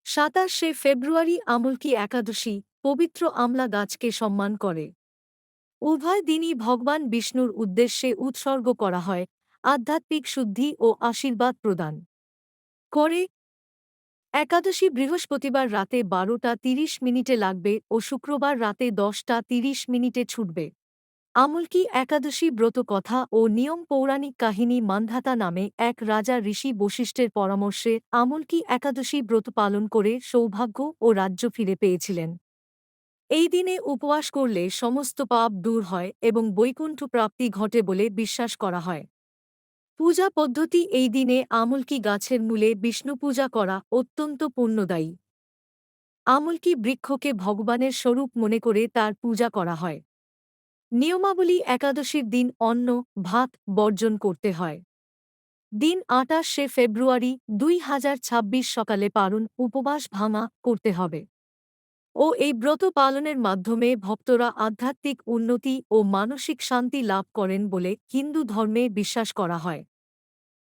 27শে ফেব্রুয়ারি আমলকি একাদশী পবিত্র আমলা গাছকে সম্মান করে। উভয় দিনই ভগবান বিষ্ণুর উদ্দেশ্যে উৎসর্গ করা হয়, আধ্যাত্মিক শুদ্ধি ও আশীর্বাদ প্রদান করে। একাদশী বৃহস্পতিবার রাতে 12টা 30 মিনিটে লাগবে ও শুক্রবার রাতে 10টা 30 মিনিটে ছুটবে। আমলকি একাদশী ব্রত কথা ও নিয়ম পৌরাণিক কাহিনী মান্ধাতা নামে এক রাজা ঋষি বশিষ্ঠের পরামর্শে আমলকি একাদশী ব্রত পালন করে সৌভাগ্য ও রাজ্য ফিরে পেয়েছিলেন। এই দিনে উপবাস করলে সমস্ত পাপ দূর হয় এবং বৈকুণ্ঠ প্রাপ্তি ঘটে বলে বিশ্বাস করা হয়। পূজা পদ্ধতি এই দিনে আমলকি গাছের মূলে বিষ্ণু পূজা করা অত্যন্ত পুণ্যদায়ী। আমলকি বৃক্ষকে ভগবানের স্বরূপ মনে করে তার পূজা করা হয়। নিয়মাবলী একাদশীর দিন অন্ন, ভাত বর্জন করতে হয়। দিন 28শে ফেব্রুয়ারি 2026 সকালে পারণ উপবাস ভাঙা করতে হবে ও এই ব্রত পালনের মাধ্যমে ভক্তরা আধ্যাত্মিক উন্নতি ও মানসিক শান্তি লাভ করেন বলে হিন্দু ধর্মে বিশ্বাস করা হয়।